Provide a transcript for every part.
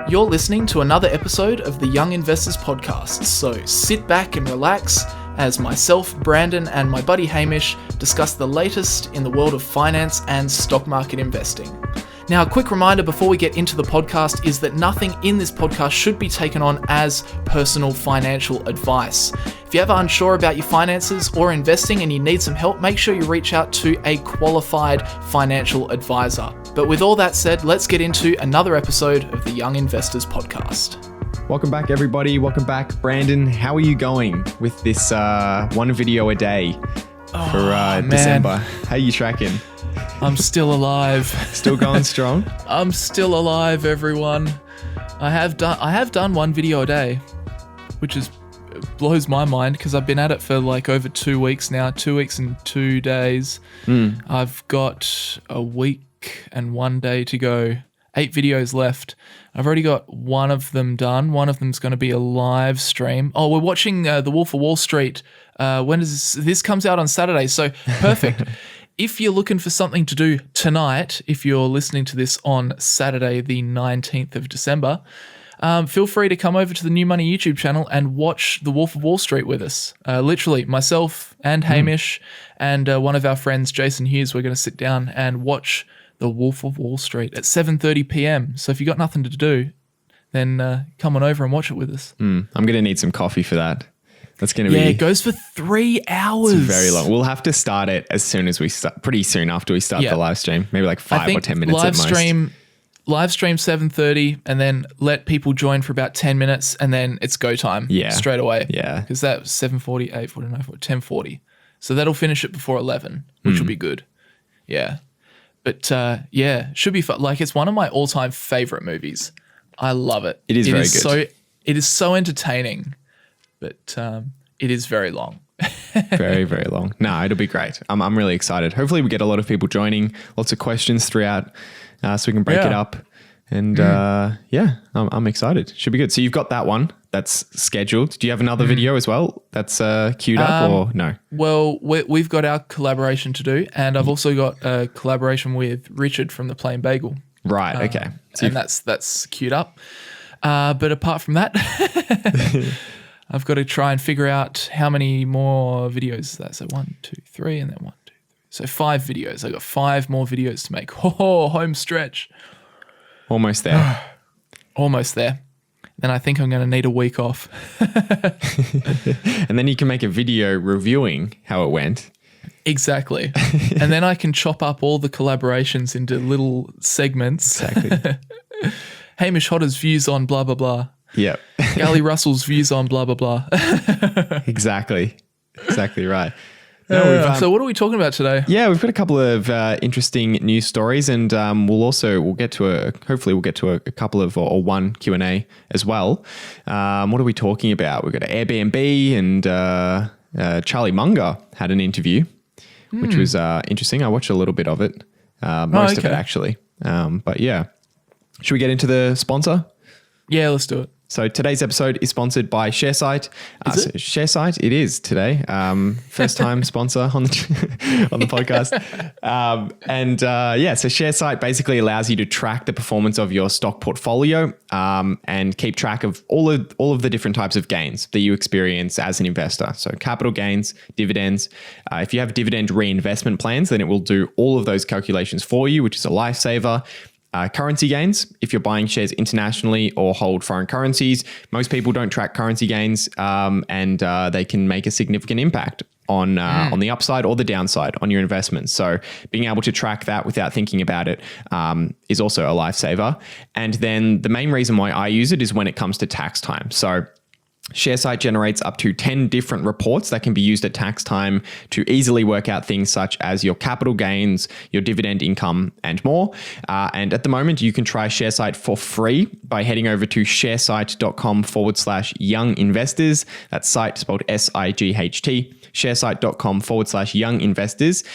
You're listening to another episode of the Young Investors Podcast, so sit back and relax as myself, Brandon, and my buddy Hamish discuss the latest in the world of finance and stock market investing. Now, a quick reminder before we get into the podcast is that nothing in this podcast should be taken on as personal financial advice. If you're ever unsure about your finances or investing and you need some help, make sure you reach out to a qualified financial advisor. But with all that said, let's get into another episode of the Young Investors Podcast. Welcome back, everybody. Welcome back. Brandon, how are you going with this one video a day for December? How are you tracking? I'm still alive. Still going strong? I'm still alive, everyone. I have done one video a day, which blows my mind because I've been at it for like over 2 weeks now, 2 weeks and 2 days. I've got a week and 1 day to go, 8 videos left. I've already got one of them done. One of them's going to be a live stream. Oh, we're watching The Wolf of Wall Street. When does this comes out on Saturday? So perfect. If you're looking for something to do tonight, if you're listening to this on Saturday, the 19th of December, feel free to come over to the New Money YouTube channel and watch The Wolf of Wall Street with us. Literally, myself and Hamish and one of our friends, Jason Hughes, we're going to sit down and watch The Wolf of Wall Street at 7:30 p.m. So if you've got nothing to do, then come on over and watch it with us. I'm going to need some coffee for that. That's going to be... Yeah, it goes for 3 hours. It's very long. We'll have to start it as soon as we start, pretty soon after we start the live stream. Maybe like 5 or 10 minutes at most. Live stream 7:30 and then let people join for about 10 minutes and then it's go time straight away. Yeah. Because that's 7:40, 8:40, 9:40, 10:40. So that'll finish it before 11, which will be good. Yeah. But should be fun. Like, it's one of my all-time favorite movies. I love it. It is very good. It is so entertaining, but it is very long. Very, very long. No, it'll be great. I'm really excited. Hopefully we get a lot of people joining, lots of questions throughout so we can break it up. And I'm excited. Should be good. So you've got that one that's scheduled. Do you have another video as well that's queued up or no? Well, we've got our collaboration to do, and I've also got a collaboration with Richard from the Plain Bagel. Right, okay. So and that's queued up. But apart from that, I've got to try and figure out how many more videos is that. So 1, 2, 3, and then 1, 2, 3. So 5 videos. I got 5 more videos to make. Oh, home stretch. Almost there. Almost there. Then I think I'm going to need a week off. And then you can make a video reviewing how it went. Exactly. And then I can chop up all the collaborations into little segments. Exactly. Hamish Hodder's views on blah, blah, blah. Yep. Gally Russell's views on blah, blah, blah. Exactly right. So what are we talking about today? Yeah, we've got a couple of interesting news stories, and we'll get to a couple of or one Q&A as well. What are we talking about? We've got Airbnb, and Charlie Munger had an interview, which was interesting. I watched a little bit of it, most of it actually. But yeah, should we get into the sponsor? Yeah, let's do it. So today's episode is sponsored by Sharesight. Is it? Sharesight, it is today. First time sponsor on the podcast. So Sharesight basically allows you to track the performance of your stock portfolio and keep track of all of the different types of gains that you experience as an investor. So capital gains, dividends. If you have dividend reinvestment plans, then it will do all of those calculations for you, which is a lifesaver. Currency gains, if you're buying shares internationally or hold foreign currencies, most people don't track currency gains and they can make a significant impact on the upside or the downside on your investments. So being able to track that without thinking about it is also a lifesaver. And then the main reason why I use it is when it comes to tax time. So Sharesight generates up to 10 different reports that can be used at tax time to easily work out things such as your capital gains, your dividend income, and more. And at the moment, you can try Sharesight for free by heading over to sharesight.com/young investors. That's site spelled SIGHT. Sharesight.com/young investors.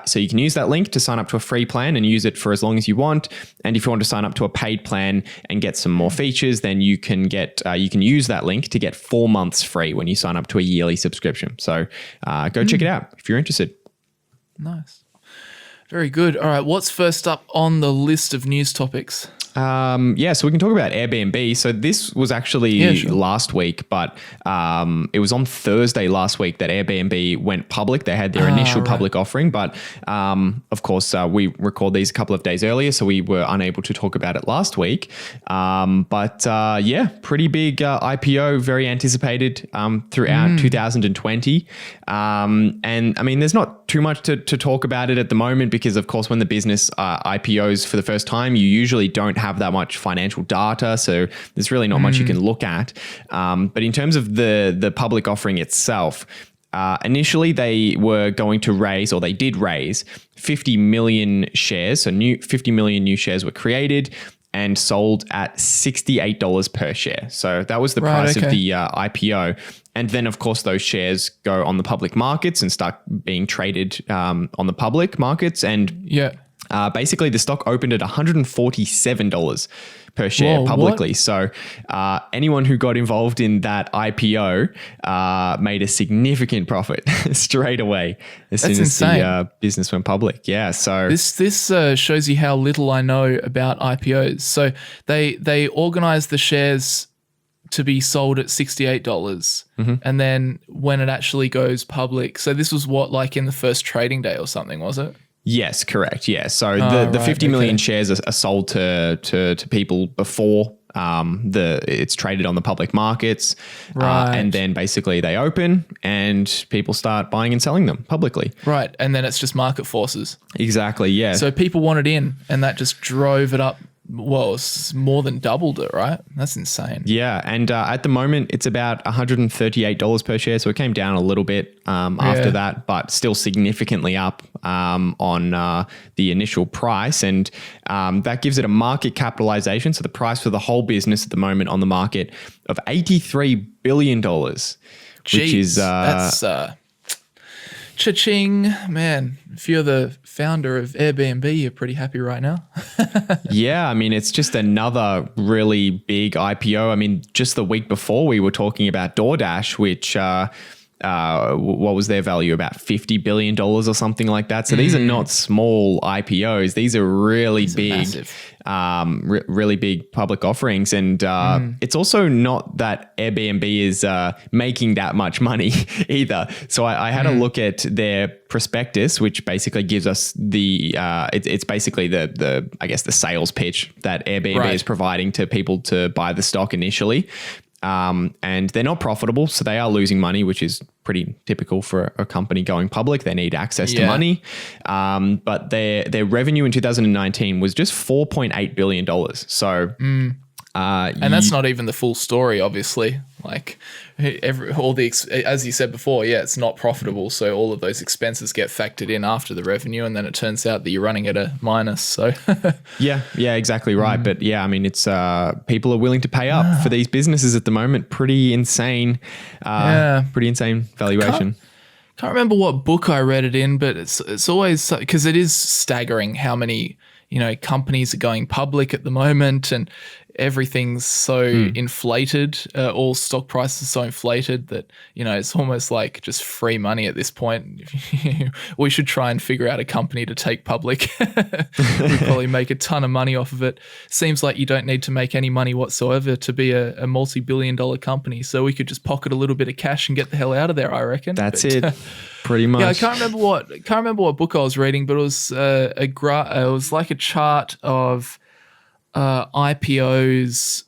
So you can use that link to sign up to a free plan and use it for as long as you want. And if you want to sign up to a paid plan and get some more features, then you can use that link to get 4 months free when you sign up to a yearly subscription. So go check it out if you're interested. Nice. Very good. All right. What's first up on the list of news topics? So we can talk about Airbnb. So this was actually last week, but it was on Thursday last week that Airbnb went public. They had their initial public offering, but of course, we record these a couple of days earlier, so we were unable to talk about it last week. Pretty big IPO, very anticipated throughout 2020. And I mean, there's not too much to talk about it at the moment because, of course, when the business IPOs for the first time, you usually don't have that much financial data, so there's really not much you can look at. But in terms of the public offering itself, initially they were going to raise, or they did raise, 50 million shares. So 50 million new shares were created and sold at $68 per share. So that was the price of the IPO. And then, of course, those shares go on the public markets and start being traded on the public markets. And basically, the stock opened at $147 per share publicly. What? So anyone who got involved in that IPO made a significant profit straight away as soon as the business went public. Yeah. So this shows you how little I know about IPOs. So they organized the shares to be sold at $68. And then when it actually goes public, so this was what, like in the first trading day or something, was it? Yes, correct. Yeah. So the 50 million shares are sold to people before it's traded on the public markets. And then basically they open and people start buying and selling them publicly. Right. And then it's just market forces. Exactly. Yeah. So people wanted in and that just drove it up. Well, it's more than doubled it, right? That's insane. Yeah. And at the moment, it's about $138 per share. So it came down a little bit after that, but still significantly up on the initial price. And that gives it a market capitalization. So the price for the whole business at the moment on the market of $83 billion, which is... that's... Cha-ching, man. If you're the founder of Airbnb, you're pretty happy right now. Yeah, I mean, it's just another really big IPO. I mean, just the week before we were talking about DoorDash, which what was their value? About $50 billion or something like that. So these are not small IPOs. These are really big, really big public offerings. And it's also not that Airbnb is making that much money either. So I had a look at their prospectus, which basically gives us it's basically the I guess the sales pitch that Airbnb is providing to people to buy the stock initially. And they're not profitable, so they are losing money, which is pretty typical for a company going public. They need access to money. But their revenue in 2019 was just $4.8 billion. So, and that's not even the full story, obviously. Like as you said before, it's not profitable. So all of those expenses get factored in after the revenue, and then it turns out that you're running at a minus. So yeah, exactly right. But yeah, I mean, it's people are willing to pay up for these businesses at the moment. Pretty insane. Pretty insane valuation. Can't remember what book I read it in, but it's always because it is staggering how many companies are going public at the moment, and everything's so inflated. All stock prices are so inflated that, it's almost like just free money at this point. We should try and figure out a company to take public. We'd probably make a ton of money off of it. Seems like you don't need to make any money whatsoever to be a multi-billion-dollar company. So we could just pocket a little bit of cash and get the hell out of there, I reckon. That's it. Pretty much. Yeah, I can't remember what book I was reading, but it was it was like a chart of IPOs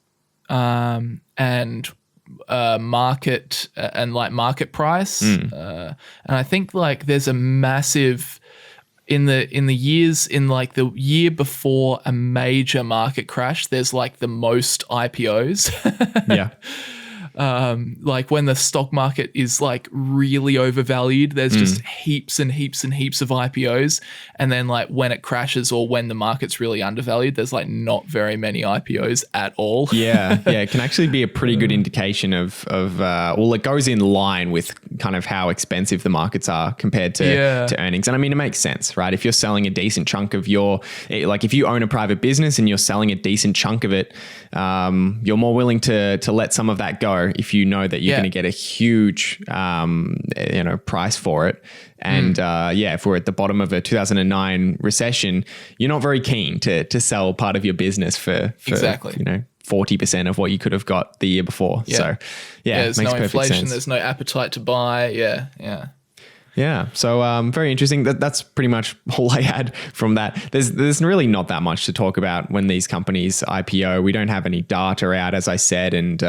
and market and like market price, and I think like there's a massive in the years in like the year before a major market crash, there's like the most IPOs. Yeah. Like when the stock market is like really overvalued, there's just heaps and heaps and heaps of IPOs. And then like when it crashes or when the market's really undervalued, there's like not very many IPOs at all. Yeah. It can actually be a pretty good indication of well, it goes in line with kind of how expensive the markets are compared to earnings. And I mean, it makes sense, right? If you're selling a decent chunk of like if you own a private business and you're selling a decent chunk of it, you're more willing to let some of that go if you know that you're going to get a huge, price for it. And if we're at the bottom of a 2009 recession, you're not very keen to sell part of your business for exactly 40% of what you could have got the year before. Yeah. So there's it makes no inflation, sense. there's no appetite to buy. Yeah. So very interesting. That's pretty much all I had from that. There's really not that much to talk about when these companies IPO. We don't have any data out, as I said, and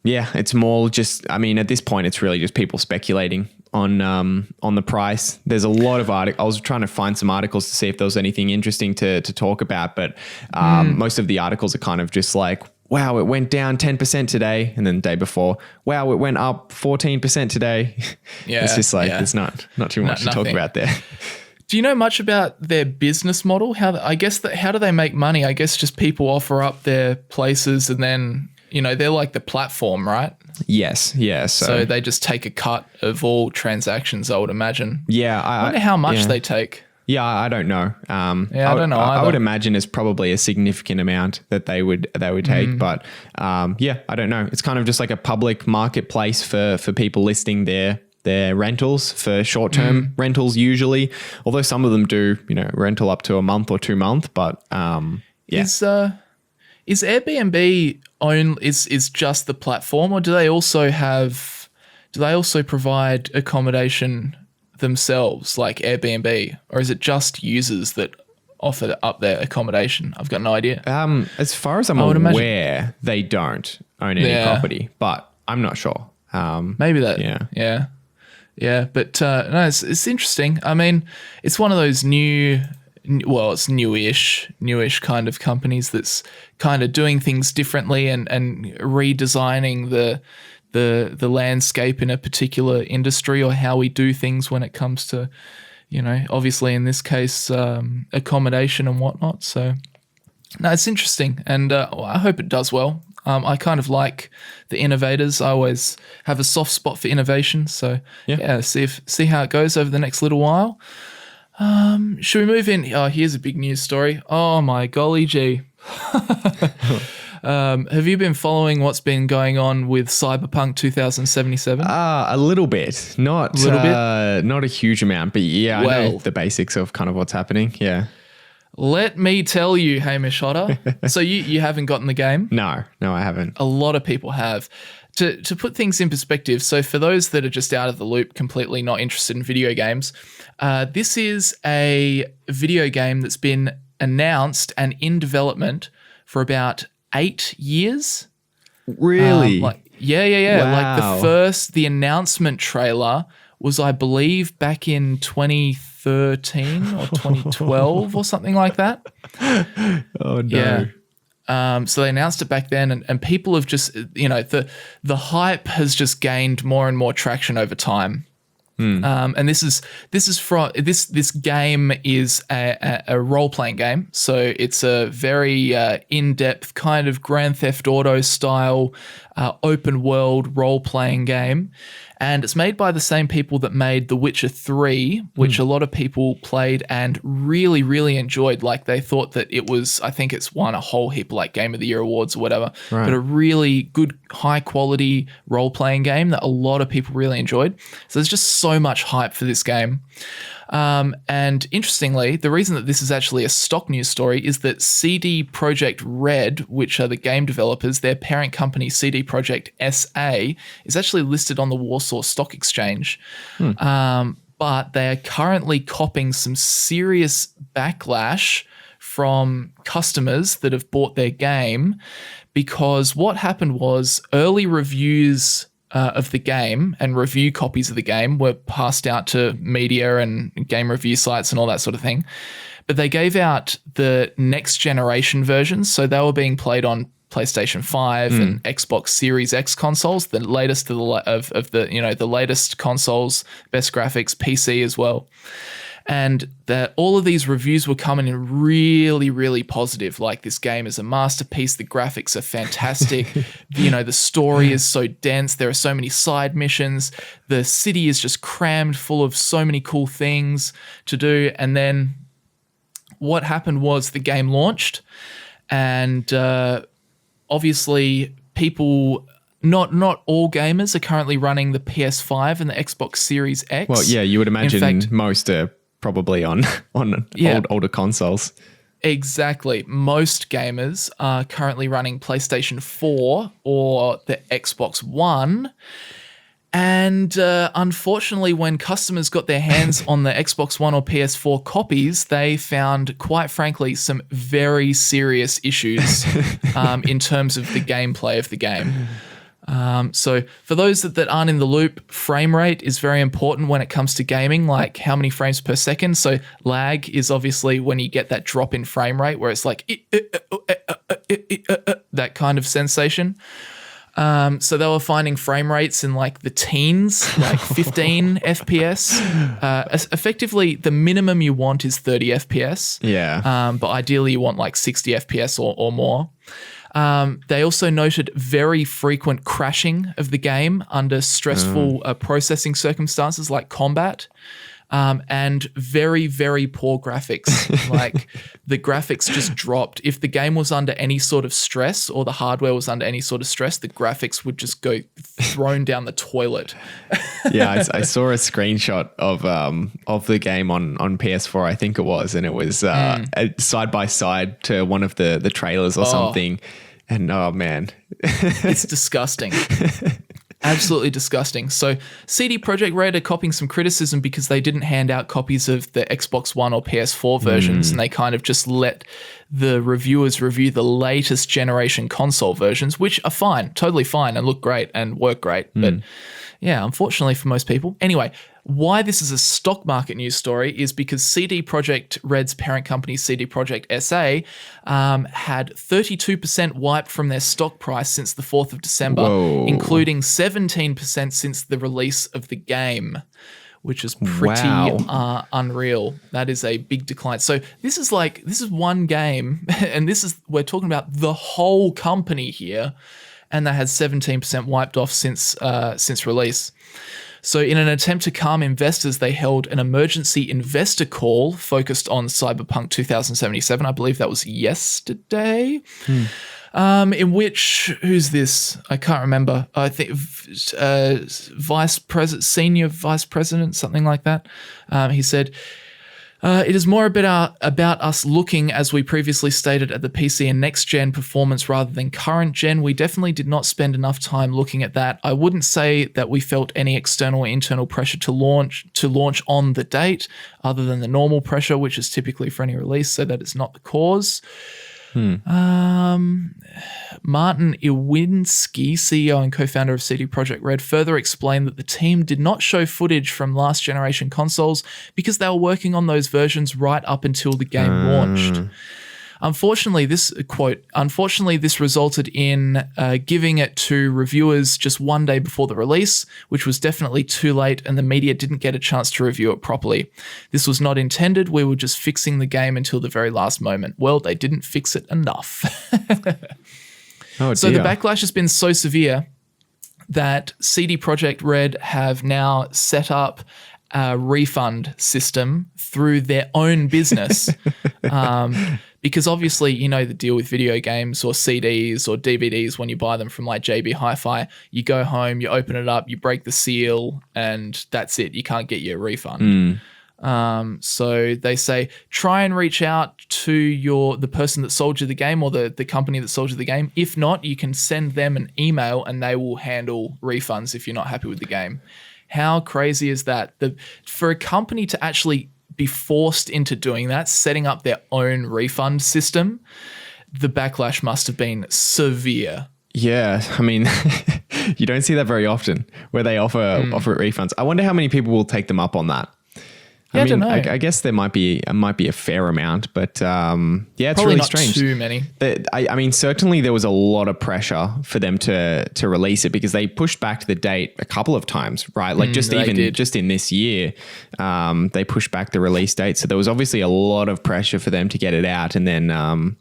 it's more just. I mean, at this point, it's really just people speculating on the price. There's a lot of articles. I was trying to find some articles to see if there was anything interesting to talk about, but most of the articles are kind of just like, wow, it went down 10% today. And then the day before, wow, it went up 14% today. Yeah. It's just like, there's not too much to talk about there. Do you know much about their business model? How do they make money? I guess just people offer up their places and then, they're like the platform, right? Yes. Yeah. So they just take a cut of all transactions, I would imagine. Yeah. I wonder how much they take. Yeah, I don't know. I don't know either. I would imagine it's probably a significant amount that they would take, but I don't know. It's kind of just like a public marketplace for people listing their rentals for short-term rentals usually. Although some of them do, rental up to a month or 2 months, but Is Airbnb is just the platform, or do they also provide accommodation themselves, like Airbnb, or is it just users that offer up their accommodation? I've got no idea. As far as I'm aware, they don't own any property, but I'm not sure. Maybe that. Yeah. But no, it's interesting. I mean, it's one of those it's newish kind of companies that's kind of doing things differently and redesigning the landscape in a particular industry, or how we do things when it comes to, obviously in this case, accommodation and whatnot. So no, it's interesting, and I hope it does well. I kind of like the innovators. I always have a soft spot for innovation. So see how it goes over the next little while. Should we move in? Oh, here's a big news story. Oh my golly gee. Have you been following what's been going on with Cyberpunk 2077? A little bit. Not a huge amount, but I know the basics of kind of what's happening. Yeah. Let me tell you, Hamish Hodder. So you haven't gotten the game? No, I haven't. A lot of people have. To put things in perspective, so for those that are just out of the loop, completely not interested in video games, this is a video game that's been announced and in development for about 8 years. Really? Wow. Like the announcement trailer was, I believe, back in 2013 or 2012 or something like that. Oh, no. Yeah. So they announced it back then, and people have just, the hype has just gained more and more traction over time. And this game is a role-playing game, so it's a very in-depth kind of Grand Theft Auto style open world role-playing game. And it's made by the same people that made The Witcher 3, which a lot of people played and really, really enjoyed. Like, they thought that it was, I think it's won a whole heap of like Game of the Year awards or whatever, but a really good, high quality role-playing game that a lot of people really enjoyed. So there's just so much hype for this game. And interestingly, the reason that this is actually a stock news story is that CD Projekt Red, which are the game developers, their parent company CD Projekt SA, is actually listed on the Warsaw Stock Exchange. But they are currently copping some serious backlash from customers that have bought their game, because what happened was early reviews of the game and review copies of the game were passed out to media and game review sites and all that sort of thing. But they gave out the next generation versions, so they were being played on PlayStation 5 and Xbox Series X consoles, the latest of the latest consoles, best graphics, PC as well. And that all of these reviews were coming in really, really positive. Like, this game is a masterpiece. The graphics are fantastic. The story is so dense. There are so many side missions. The city is just crammed full of so many cool things to do. And then what happened was the game launched, and obviously people... Not all gamers are currently running the PS5 and the Xbox Series X. Well, yeah, you would imagine most are probably on older consoles. Exactly. Most gamers are currently running PlayStation 4 or the Xbox One. And unfortunately, when customers got their hands on the Xbox One or PS4 copies, they found, quite frankly, some very serious issues in terms of the gameplay of the game. So for those that aren't in the loop, frame rate is very important when it comes to gaming, like how many frames per second. So lag is obviously when you get that drop in frame rate where it's like that kind of sensation. So they were finding frame rates in like the teens, like 15 FPS. Effectively, the minimum you want is 30 FPS. Yeah. But ideally you want like 60 FPS or more. They also noted very frequent crashing of the game under stressful processing circumstances like combat, and very, very poor graphics. Like, the graphics just dropped. If the game was under any sort of stress, or the hardware was under any sort of stress, the graphics would just go thrown down the toilet. Yeah, I saw a screenshot of the game on PS4, I think it was, and it was side by side to one of the trailers or something. And oh man, it's disgusting. Absolutely disgusting. So CD Projekt Red are copying some criticism because they didn't hand out copies of the Xbox One or PS4 versions, and they kind of just let the reviewers review the latest generation console versions, which are fine, totally fine, and look great and work great. But yeah, unfortunately for most people. Anyway, why this is a stock market news story is because CD Projekt Red's parent company, CD Projekt SA, had 32% wiped from their stock price since the 4th of December, including 17% since the release of the game, which is pretty unreal. That is a big decline. So this is one game, and we're talking about the whole company here, and that has 17% wiped off since release. So in an attempt to calm investors, they held an emergency investor call focused on Cyberpunk 2077. I believe that was yesterday. In which, who's this? I can't remember. I think senior vice president, something like that. He said, it is more about us looking, as we previously stated, at the PC and next-gen performance rather than current gen. We definitely did not spend enough time looking at that. I wouldn't say that we felt any external or internal pressure to launch on the date, other than the normal pressure, which is typically for any release, so that is not the cause. Martin Iwinski, CEO and co-founder of CD Projekt Red, further explained that the team did not show footage from last generation consoles because they were working on those versions right up until the game launched. Unfortunately, this resulted in giving it to reviewers just one day before the release, which was definitely too late, and the media didn't get a chance to review it properly. This was not intended. We were just fixing the game until the very last moment. Well, they didn't fix it enough. So the backlash has been so severe that CD Projekt Red have now set up a refund system through their own business. Because obviously, you know the deal with video games or CDs or DVDs when you buy them from like JB Hi-Fi. You go home, you open it up, you break the seal, and that's it. You can't get your refund. So they say, try and reach out to the person that sold you the game or the company that sold you the game. If not, you can send them an email and they will handle refunds if you're not happy with the game. How crazy is that? For a company to actually be forced into doing that, setting up their own refund system, the backlash must have been severe. Yeah, I mean, you don't see that very often where they offer refunds. I wonder how many people will take them up on that. Yeah, I don't know. I guess there might be a fair amount, but yeah, it's Probably really not strange. too many. I mean, certainly there was a lot of pressure for them to release it because they pushed back the date a couple of times, right? Like just in this year, they pushed back the release date. So there was obviously a lot of pressure for them to get it out, and then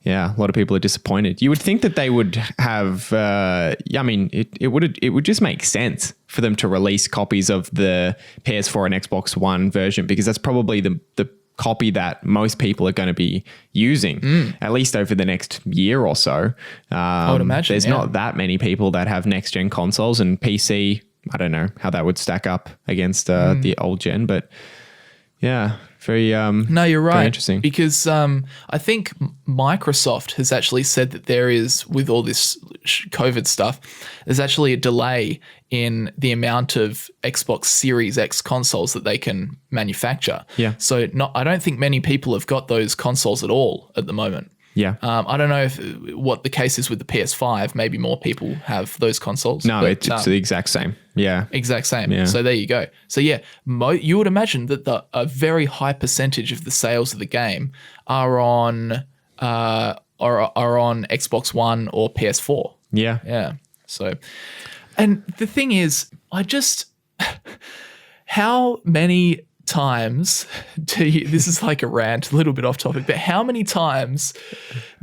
yeah, a lot of people are disappointed. You would think that they would have. I mean, it would just make sense for them to release copies of the PS4 and Xbox One version, because that's probably the copy that most people are going to be using, at least over the next year or so. I would imagine there's not that many people that have next gen consoles, and PC. I don't know how that would stack up against the old gen, but yeah. Very no, you're right. Very interesting. Because I think Microsoft has actually said that there is, with all this COVID stuff, there's actually a delay in the amount of Xbox Series X consoles that they can manufacture. Yeah. So I don't think many people have got those consoles at all at the moment. Yeah. I don't know what the case is with the PS5. Maybe more people have those consoles. No, it's the exact same. Yeah. Exact same. Yeah. So there you go. So yeah, you would imagine that a very high percentage of the sales of the game are on Xbox One or PS4. Yeah. Yeah. So, and the thing is, how many times this is like a rant, a little bit off topic, but how many times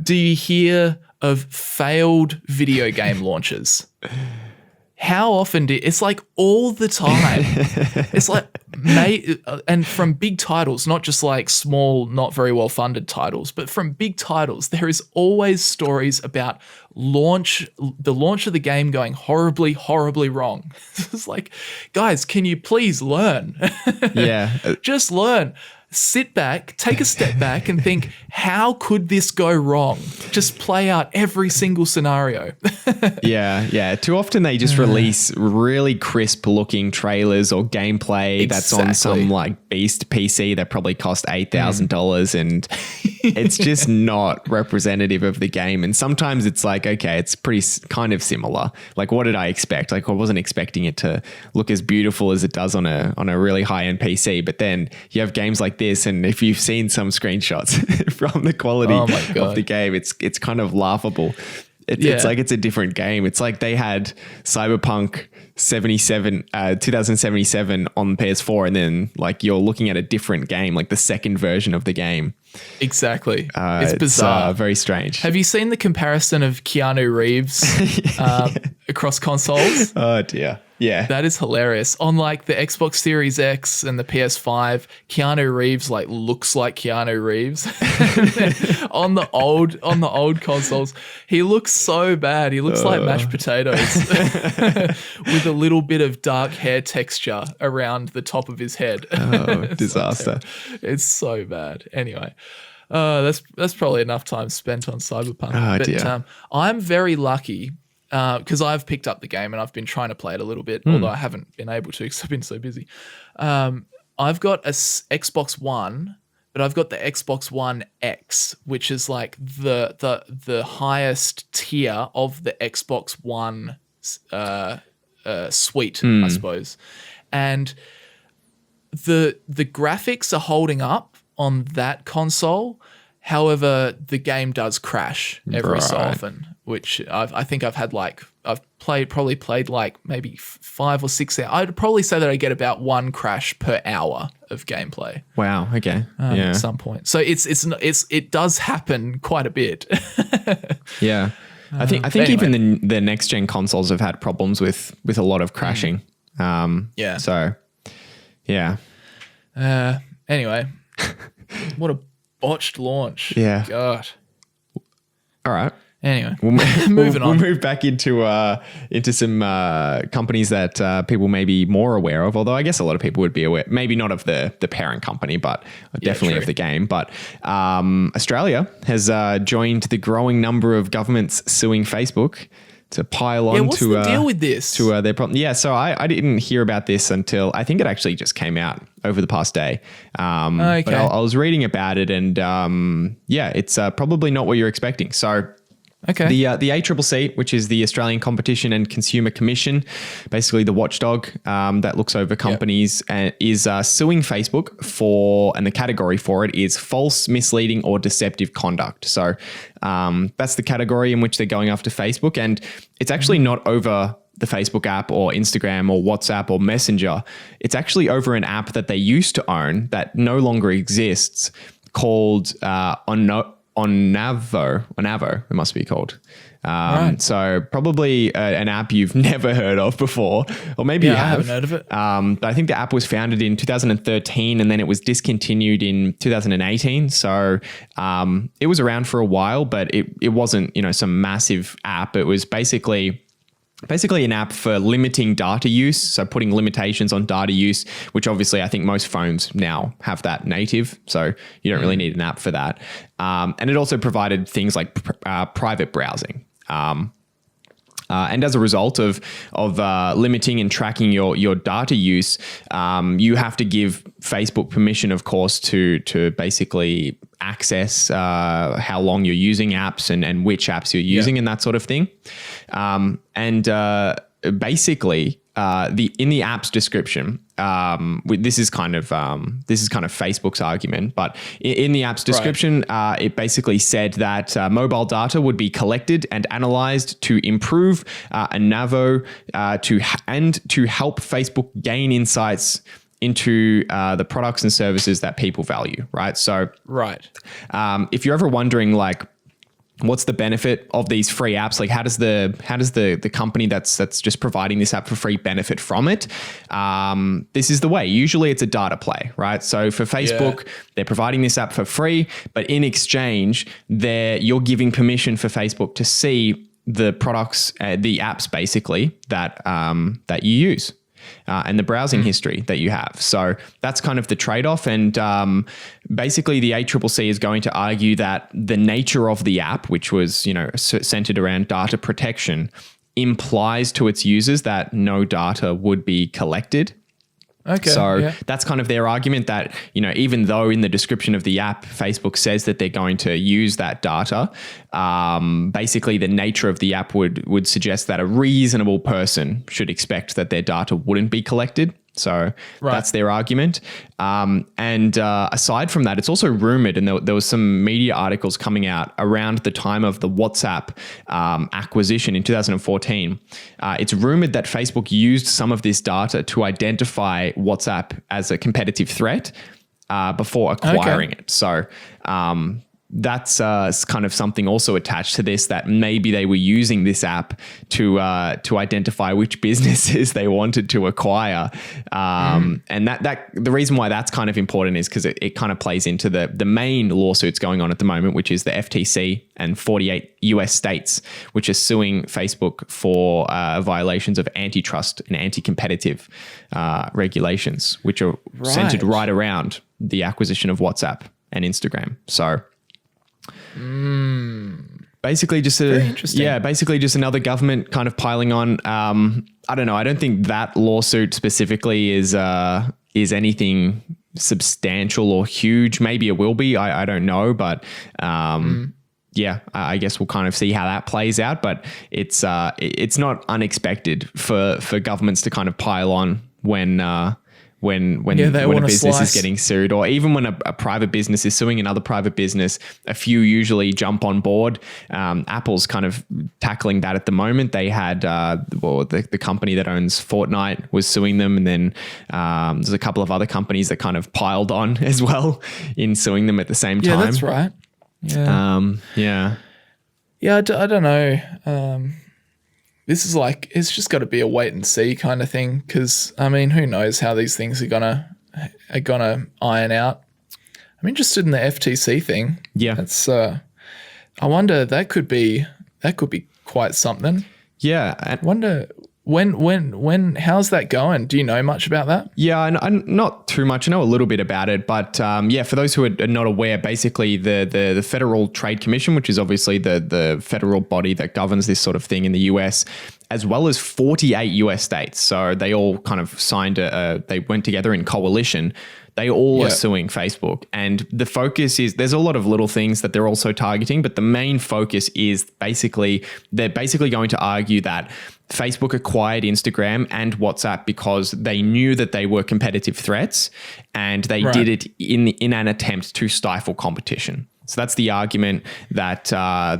do you hear of failed video game launches? How often it's like all the time. It's like, and from big titles, not just like small, not very well funded titles, but from big titles, there is always stories about the launch of the game going horribly, horribly wrong. It's like, guys, can you please learn? Yeah. Just learn. Sit back, take a step back and think, how could this go wrong? Just play out every single scenario. Yeah. Too often they just release really crisp looking trailers or gameplay that's on some like beast PC that probably cost $8,000 and it's just not representative of the game. And sometimes it's like, okay, it's pretty kind of similar. Like, what did I expect? Like, I wasn't expecting it to look as beautiful as it does on a really high end PC. But then you have games like this, and if you've seen some screenshots from the quality of the game, it's kind of laughable. It's like it's a different game. It's like they had Cyberpunk 2077 on PS4, and then like you're looking at a different game, like the second version of the game. Exactly. It's bizarre. Very strange. Have you seen the comparison of Keanu Reeves across consoles? Oh dear. Yeah. That is hilarious. On like the Xbox Series X and the PS5, Keanu Reeves like looks like Keanu Reeves. on the old consoles, he looks so bad. He looks like mashed potatoes with a little bit of dark hair texture around the top of his head. Oh, disaster. It's so bad. Anyway, that's probably enough time spent on Cyberpunk. Oh, dear. I'm very lucky because I've picked up the game and I've been trying to play it a little bit, although I haven't been able to because I've been so busy. I've got a Xbox One, but I've got the Xbox One X, which is like the highest tier of the Xbox One suite, I suppose. And the graphics are holding up on that console. However, the game does crash every so often, which I think I've probably played like maybe 5 or 6 hours. I'd probably say that I get about 1 crash per hour of gameplay. Wow. Okay. At some point. So it does happen quite a bit. Yeah. I think anyway. even the next gen consoles have had problems with a lot of crashing. Yeah. So yeah. Anyway, what a botched launch. Yeah. God. All right. Anyway, moving on. We'll move back into some companies that people may be more aware of, although I guess a lot of people would be aware, maybe not of the parent company, but definitely of the game. But Australia has joined the growing number of governments suing Facebook to pile on what's the deal with this? To their problem. Yeah, so I didn't hear about this until I think it actually just came out over the past day. Okay. But I was reading about it, and it's probably not what you're expecting. So Okay. The ACCC, which is the Australian Competition and Consumer Commission, basically the watchdog that looks over companies, is suing Facebook and the category for it is false, misleading, or deceptive conduct. So that's the category in which they're going after Facebook. And it's actually not over the Facebook app or Instagram or WhatsApp or Messenger. It's actually over an app that they used to own that no longer exists called Onavo, it must be called. Right. So probably an app you've never heard of before, or maybe you have. I haven't heard of it. But I think the app was founded in 2013 and then it was discontinued in 2018. So it was around for a while, but it wasn't, some massive app. It was basically an app for limiting data use. So putting limitations on data use, which obviously I think most phones now have that native. So you don't really need an app for that. And it also provided things like private browsing. And as a result of limiting and tracking your data use, you have to give Facebook permission, of course, to basically access how long you're using apps and which apps you're using and that sort of thing. Basically, in the app's description, this is kind of Facebook's argument, but in the app's description, it basically said that mobile data would be collected and analyzed to improve Anavo to help Facebook gain insights into the products and services that people value, right? So, if you're ever wondering, like, what's the benefit of these free apps? Like, how does the company that's just providing this app for free benefit from it? This is the way. Usually it's a data play, right? So for Facebook, they're providing this app for free, but in exchange, you're giving permission for Facebook to see the products, the apps basically that you use. And the browsing history that you have. So that's kind of the trade-off. And basically the ACCC is going to argue that the nature of the app, which was, centered around data protection, implies to its users that no data would be collected. Okay. So that's kind of their argument that, even though in the description of the app, Facebook says that they're going to use that data, basically the nature of the app would suggest that a reasonable person should expect that their data wouldn't be collected. So that's their argument. Aside from that, it's also rumored, and there was some media articles coming out around the time of the WhatsApp acquisition in 2014. It's rumored that Facebook used some of this data to identify WhatsApp as a competitive threat before acquiring it. So that's kind of something also attached to this, that maybe they were using this app to identify which businesses they wanted to acquire. And that the reason why that's kind of important is because it kind of plays into the main lawsuits going on at the moment, which is the FTC and 48 US states, which are suing Facebook for violations of antitrust and anti-competitive regulations, which are centered right around the acquisition of WhatsApp and Instagram. So basically just another government kind of piling on. I don't know. I don't think that lawsuit specifically is anything substantial or huge. Maybe it will be. I don't know, but I guess we'll kind of see how that plays out. But it's not unexpected for governments to kind of pile on when a business is getting sued, or even when a private business is suing another private business, a few usually jump on board. Apple's kind of tackling that at the moment. They had, the company that owns Fortnite was suing them. And then there's a couple of other companies that kind of piled on as well in suing them at the same time. Yeah, that's right. Yeah. I don't know. This is like, it's just got to be a wait and see kind of thing. Cause I mean, who knows how these things are gonna iron out. I'm interested in the FTC thing. Yeah. That's, I wonder, that could be quite something. Yeah. I wonder how's that going? Do you know much about that? Yeah, I'm not too much. I know a little bit about it, but for those who are not aware, basically the Federal Trade Commission, which is obviously the federal body that governs this sort of thing in the US, as well as 48 US states. So they all kind of signed they went together in coalition They all are suing Facebook. And the focus is, there's a lot of little things that they're also targeting, but the main focus is they're basically going to argue that Facebook acquired Instagram and WhatsApp because they knew that they were competitive threats, and they did it in an attempt to stifle competition. So that's the argument, that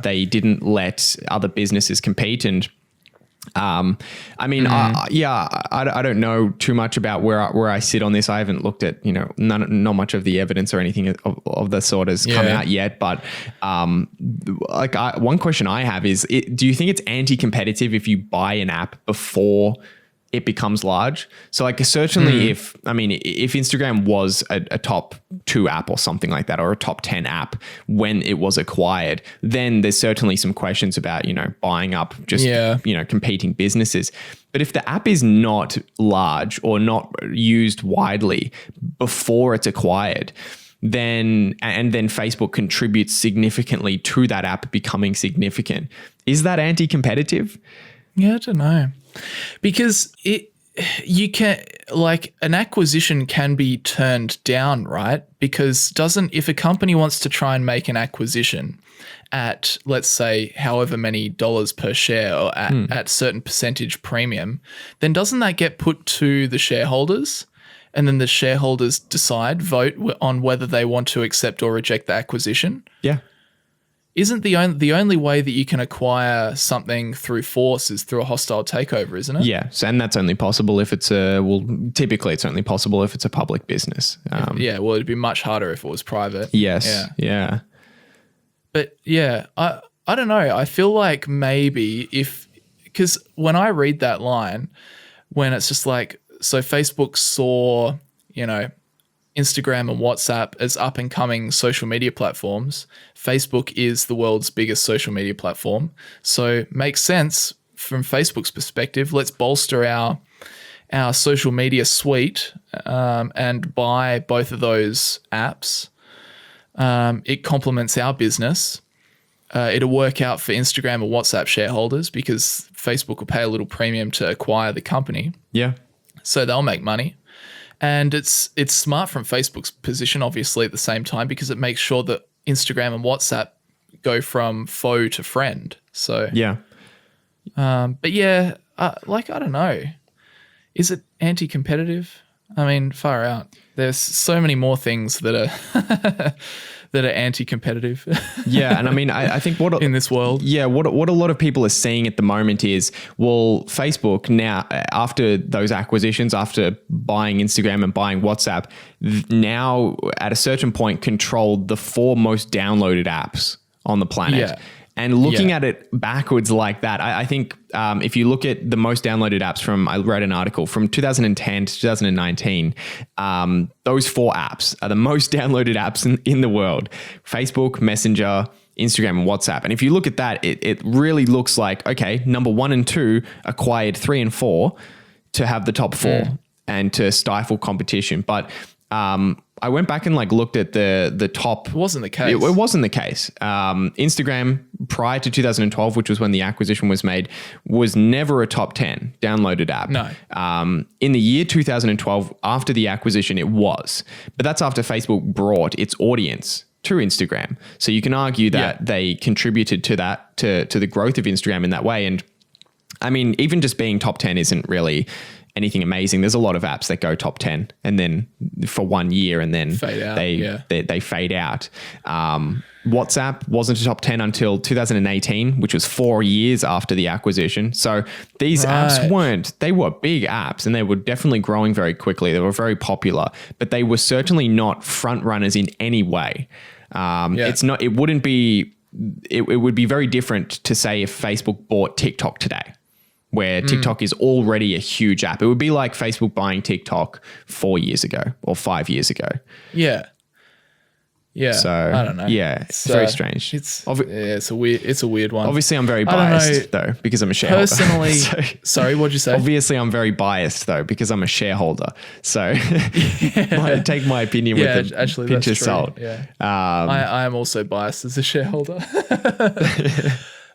they didn't let other businesses compete. And I don't know too much about where I sit on this. I haven't looked at, not much of the evidence or anything of the sort has come out yet. But one question I have is, do you think it's anti-competitive if you buy an app before it becomes large? So certainly if Instagram was a top 2 app or something like that, or a top 10 app when it was acquired, then there's certainly some questions about, buying up just, competing businesses. But if the app is not large or not used widely before it's acquired, then Facebook contributes significantly to that app becoming significant, is that anti-competitive? Yeah, I don't know. Because you can, an acquisition can be turned down, right? Because if a company wants to try and make an acquisition at, let's say, however many dollars per share, or at certain percentage premium, then doesn't that get put to the shareholders? And then the shareholders vote on whether they want to accept or reject the acquisition? Yeah. Isn't the only way that you can acquire something through force is through a hostile takeover, isn't it? Yeah, and that's only possible if typically it's only possible if it's a public business. It'd be much harder if it was private. Yes, yeah. But I don't know. I feel like maybe because when I read that line, when it's just so Facebook saw, Instagram and WhatsApp as up and coming social media platforms. Facebook is the world's biggest social media platform. So makes sense from Facebook's perspective. Let's bolster our social media suite and buy both of those apps. It complements our business. It'll work out for Instagram and WhatsApp shareholders because Facebook will pay a little premium to acquire the company. Yeah. So they'll make money. And it's smart from Facebook's position, obviously, at the same time, because it makes sure that Instagram and WhatsApp go from foe to friend. So yeah, I don't know. Is it anti-competitive? I mean, far out. There's so many more things that are that are anti-competitive. Yeah, and I mean, I think what in this world. Yeah, what a lot of people are seeing at the moment is, Facebook now, after those acquisitions, after buying Instagram and buying WhatsApp, now at a certain point controlled the 4 most downloaded apps on the planet. Yeah. And looking at it backwards like that, I think if you look at the most downloaded apps I read an article from 2010 to 2019, those 4 apps are the most downloaded apps in the world: Facebook, Messenger, Instagram, and WhatsApp. And if you look at that, it really looks like, okay, number 1 and 2 acquired 3 and 4 to have the top 4 and to stifle competition. But I went back and looked at the top. It wasn't the case. It wasn't the case. Instagram, prior to 2012, which was when the acquisition was made, was never a top 10 downloaded app. No. In the year 2012, after the acquisition, it was. But that's after Facebook brought its audience to Instagram. So you can argue that they contributed to that, to the growth of Instagram in that way. And I mean, even just being top 10 isn't really anything amazing. There's a lot of apps that go top 10 and then for 1 year and then fade out, they fade out. WhatsApp wasn't a top 10 until 2018, which was 4 years after the acquisition. So these apps they were big apps and they were definitely growing very quickly. They were very popular, but they were certainly not front runners in any way. It would be very different to say if Facebook bought TikTok today, where TikTok is already a huge app. It would be like Facebook buying TikTok 4 years ago or 5 years ago. Yeah. Yeah. So I don't know. Yeah, it's very strange. It's a weird one. Obviously, I'm very biased though because I'm a shareholder. Personally, sorry, what'd you say? Obviously, I'm very biased though because I'm a shareholder. So take my opinion with a pinch of salt. Yeah. I am also biased as a shareholder.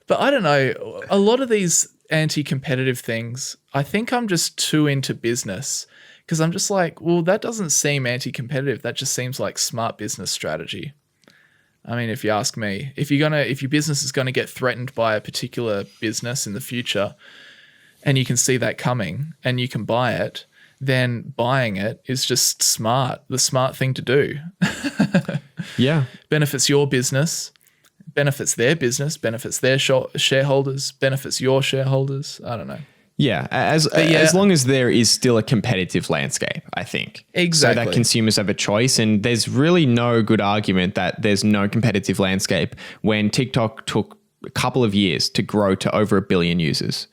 But I don't know. A lot of these anti-competitive things, I think I'm just too into business, Because I'm just like, well, that doesn't seem anti-competitive. That just seems like smart business strategy. I mean, if you ask me, if your business is gonna get threatened by a particular business in the future, and you can see that coming, and you can buy it, then buying it is just smart. The smart thing to do. Yeah, benefits your business, benefits their business, benefits their shareholders, benefits your shareholders. I don't know. Yeah, as long as there is still a competitive landscape, I think. Exactly. So that consumers have a choice, and there's really no good argument that there's no competitive landscape when TikTok took a couple of years to grow to over 1 billion users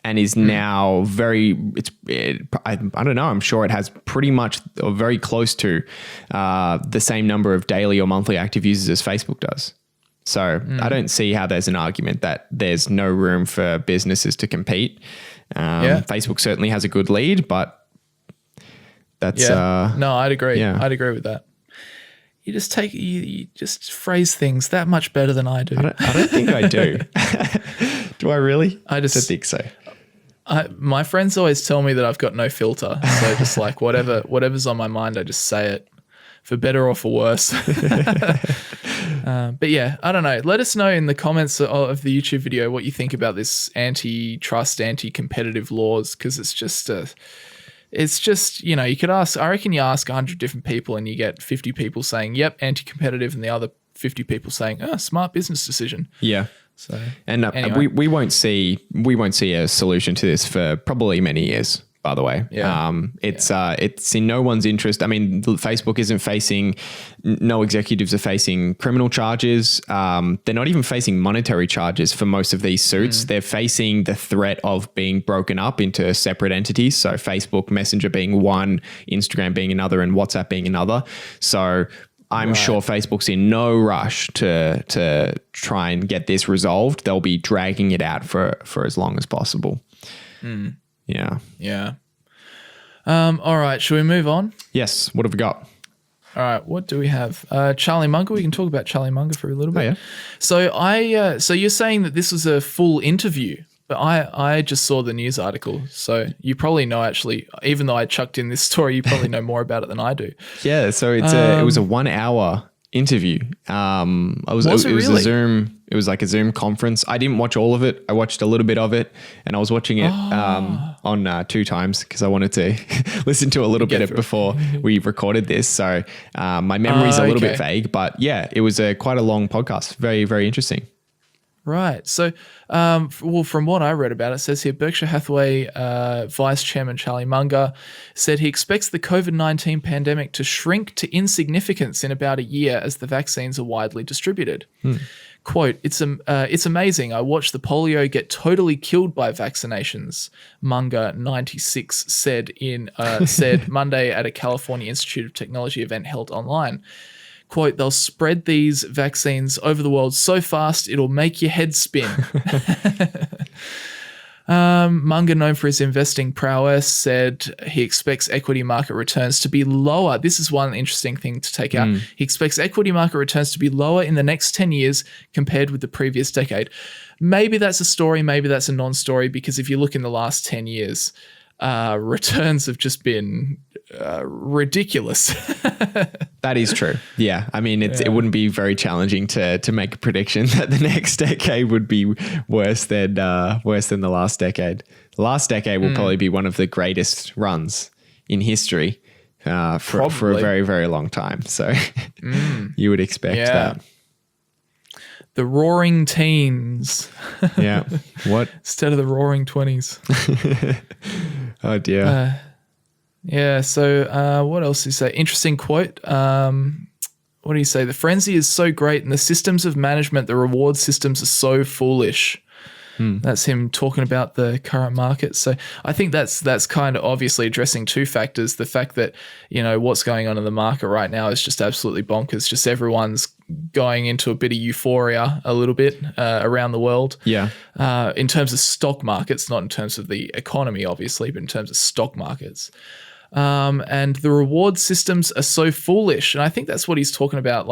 and is now I don't know, I'm sure it has pretty much or very close to the same number of daily or monthly active users as Facebook does. So I don't see how there's an argument that there's no room for businesses to compete. Facebook certainly has a good lead, but that's no, I'd agree. Yeah. I'd agree with that. You just you just phrase things that much better than I do. I don't think I do. Do I really? I don't think so. My friends always tell me that I've got no filter. So just like whatever's on my mind, I just say it, for better or for worse. But yeah, I don't know. Let us know in the comments of the YouTube video what you think about this antitrust, anti-competitive laws, because it's just, you could ask, I reckon you ask 100 different people and you get 50 people saying, yep, anti-competitive, and the other 50 people saying, smart business decision. Yeah. So, and anyway. we won't see a solution to this for probably many years. By the way, it's in no one's interest. I mean, Facebook isn't facing, no executives are facing criminal charges. They're not even facing monetary charges for most of these suits. They're facing the threat of being broken up into separate entities. So Facebook Messenger being one, Instagram being another, and WhatsApp being another. So I'm sure Facebook's in no rush to try and get this resolved. They'll be dragging it out for as long as possible. Yeah. Yeah. All right. Should we move on? Yes. What have we got? All right. What do we have? Charlie Munger. We can talk about Charlie Munger for a little bit. Oh, yeah. So you're saying that this was a full interview, but I just saw the news article. So you probably know, actually, even though I chucked in this story, you probably know more about it than I do. Yeah. So it was a 1 hour interview. It was a Zoom. It was like a Zoom conference. I didn't watch all of it. I watched a little bit of it, and I was watching it on 2 times because I wanted to listen to a little bit before we recorded this. So my memory's a little bit vague, but yeah, it was quite a long podcast. Very, very interesting. Right. So, from what I read about it, says here, Berkshire Hathaway Vice Chairman Charlie Munger said he expects the COVID-19 pandemic to shrink to insignificance in about a year as the vaccines are widely distributed. Quote, it's amazing. I watched the polio get totally killed by vaccinations, Munger, 96, said Monday at a California Institute of Technology event held online. Quote, they'll spread these vaccines over the world so fast it'll make your head spin. Munger, known for his investing prowess, said he expects equity market returns to be lower. This is one interesting thing to take out. He expects equity market returns to be lower in the next 10 years compared with the previous decade. Maybe that's a story, maybe that's a non-story, because if you look in the last 10 years, returns have just been ridiculous. That is true. Yeah. I mean, it wouldn't be very challenging to make a prediction that the next decade would be worse than the last decade. The last decade will probably be one of the greatest runs in history for a very, very long time. So you would expect that. The roaring teens. Yeah. What? Instead of the roaring 20s. Oh, dear. Yeah, so what else did he say? Interesting quote. What do you say? The frenzy is so great and the systems of management, the reward systems are so foolish. That's him talking about the current market. So I think that's kind of obviously addressing 2 factors. The fact that, what's going on in the market right now is just absolutely bonkers. Just everyone's going into a bit of euphoria a little bit around the world. Yeah. In terms of stock markets, not in terms of the economy, obviously, but in terms of stock markets. And the reward systems are so foolish. And I think that's what he's talking about,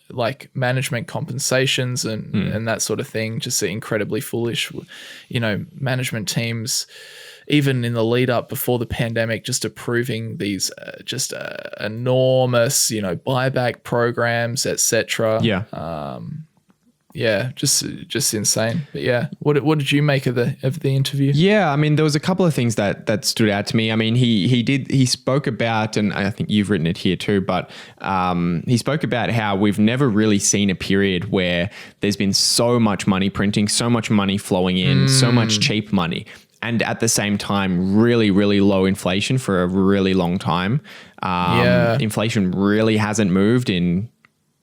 like management compensations and that sort of thing, just incredibly foolish. Management teams, even in the lead up before the pandemic, just approving these enormous, buyback programs, etc. Yeah. Yeah, just insane. But yeah, what did you make of the interview? Yeah, I mean, there was a couple of things that stood out to me. I mean, he spoke about, and I think you've written it here too, but he spoke about how we've never really seen a period where there's been so much money printing, so much money flowing in, so much cheap money, and at the same time, really, really low inflation for a really long time. Inflation really hasn't moved in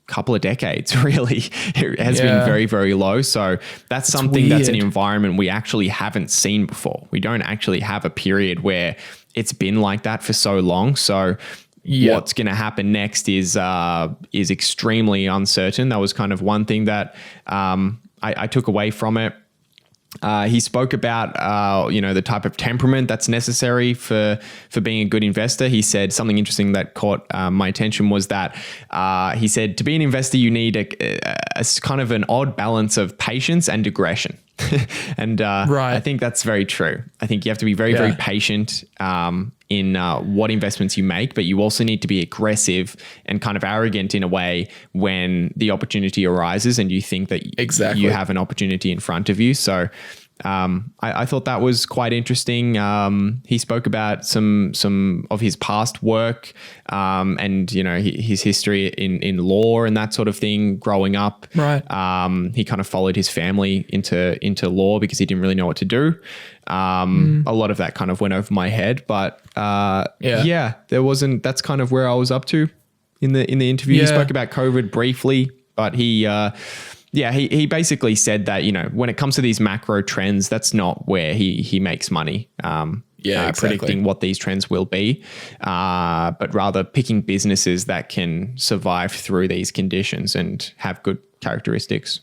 couple of decades, really. It has been very, very low. So that's something that's an environment we actually haven't seen before. We don't actually have a period where it's been like that for so long. So what's going to happen next is extremely uncertain. That was kind of one thing that I took away from it. He spoke about, the type of temperament that's necessary for being a good investor. He said something interesting that caught my attention was that he said to be an investor, you need a kind of an odd balance of patience and aggression. And I think that's very true. I think you have to be very, very patient in what investments you make, but you also need to be aggressive and kind of arrogant in a way when the opportunity arises and you think that you have an opportunity in front of you. So I thought that was quite interesting. He spoke about some of his past work and his history in law and that sort of thing growing up. Right. He kind of followed his family into law because he didn't really know what to do. A lot of that kind of went over my head, but there wasn't. That's kind of where I was up to in the interview. He spoke about COVID briefly, but he basically said that, when it comes to these macro trends, that's not where he makes money. Predicting what these trends will be, but rather picking businesses that can survive through these conditions and have good characteristics.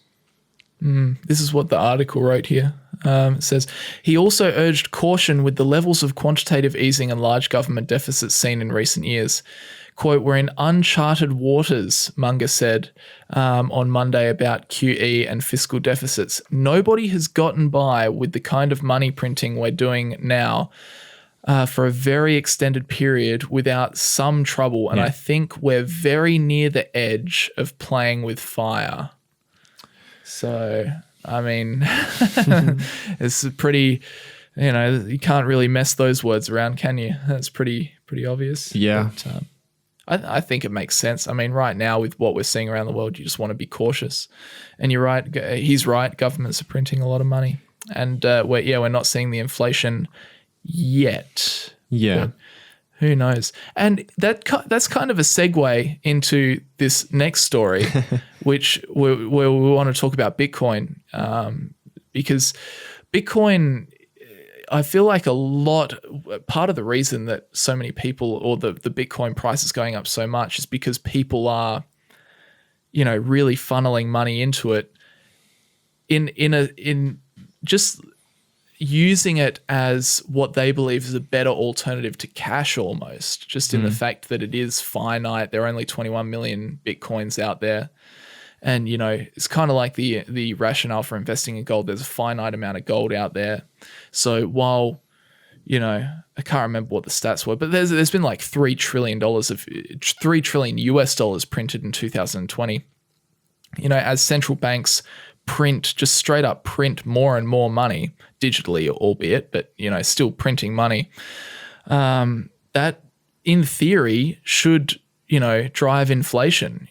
This is what the article wrote here. It says, he also urged caution with the levels of quantitative easing and large government deficits seen in recent years. Quote, we're in uncharted waters, Munger said on Monday about QE and fiscal deficits. Nobody has gotten by with the kind of money printing we're doing now for a very extended period without some trouble. And I think we're very near the edge of playing with fire. So, I mean, it's pretty, you can't really mess those words around, can you? That's pretty obvious. Yeah. But, I think it makes sense. I mean, right now with what we're seeing around the world, you just want to be cautious. And you're right. He's right. Governments are printing a lot of money. And we're not seeing the inflation yet. Yeah. But who knows? And that's kind of a segue into this next story, which where we want to talk about Bitcoin, because Bitcoin, I feel like part of the reason that so many people or the Bitcoin price is going up so much is because people are, really funneling money into it in just using it as what they believe is a better alternative to cash almost, just in the fact that it is finite. There are only 21 million Bitcoins out there. And, it's kind of like the rationale for investing in gold. There's a finite amount of gold out there. So while, I can't remember what the stats were, but there's been like $3 trillion US dollars printed in 2020. As central banks just straight up print more and more money digitally, albeit, but, still printing money, that in theory should, drive inflation,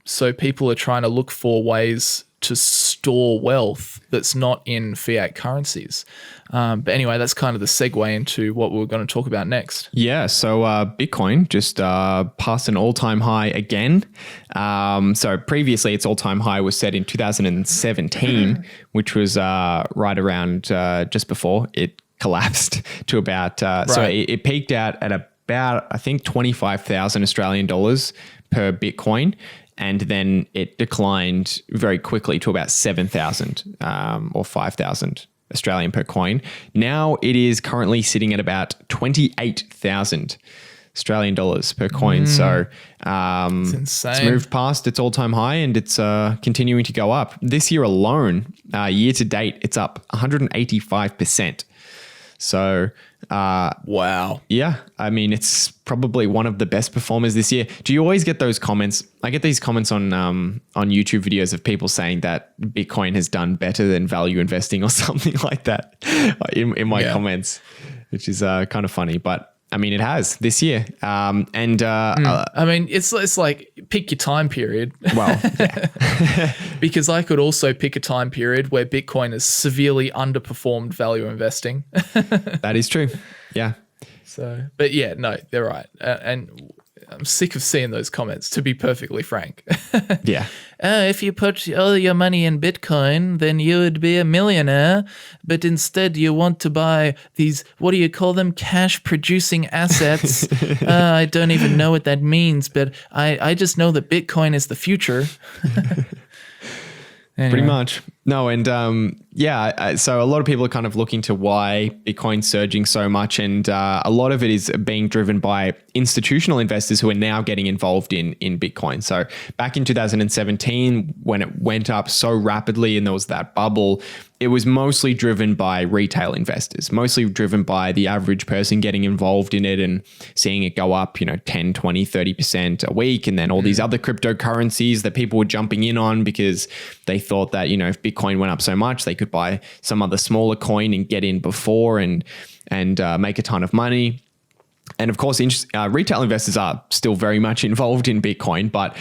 so people are trying to look for ways to store wealth that's not in fiat currencies. But anyway, that's kind of the segue into what we're going to talk about next. Yeah, so Bitcoin just passed an all-time high again. So previously, its all-time high was set in 2017, which was right around just before it collapsed to about... So it peaked out at about, I think, 25,000 Australian dollars per Bitcoin. And then it declined very quickly to about 7,000 or 5,000 Australian per coin. Now it is currently sitting at about 28,000 Australian dollars per coin. So it's insane. It's moved past its all-time high and it's continuing to go up. This year alone, year to date, it's up 185%. So, Wow. yeah, I mean, it's probably one of the best performers this year. Do you always get those comments? I get these comments on YouTube videos of people saying that Bitcoin has done better than value investing or something like that in my comments, which is kind of funny. But I mean, it has this year. I mean, it's like pick your time period. Well, yeah. Because I could also pick a time period where Bitcoin has severely underperformed value investing. That is true. Yeah. So, but yeah, no, they're right. And I'm sick of seeing those comments, to be perfectly frank. Yeah. If you put all your money in Bitcoin, then you would be a millionaire. But instead, you want to buy these, what do you call them? Cash producing assets. I don't even know what that means, but I just know that Bitcoin is the future. Anyway. Pretty much. No, and so a lot of people are kind of looking to why Bitcoin's surging so much, and a lot of it is being driven by institutional investors who are now getting involved in Bitcoin. So back in 2017, when it went up so rapidly and there was that bubble, it was mostly driven by retail investors, mostly driven by the average person getting involved in it and seeing it go up, 10, 20, 30% a week. And then all these other cryptocurrencies that people were jumping in on because they thought that, if Bitcoin went up so much, they could buy some other smaller coin and get in before and make a ton of money. And of course, retail investors are still very much involved in Bitcoin, but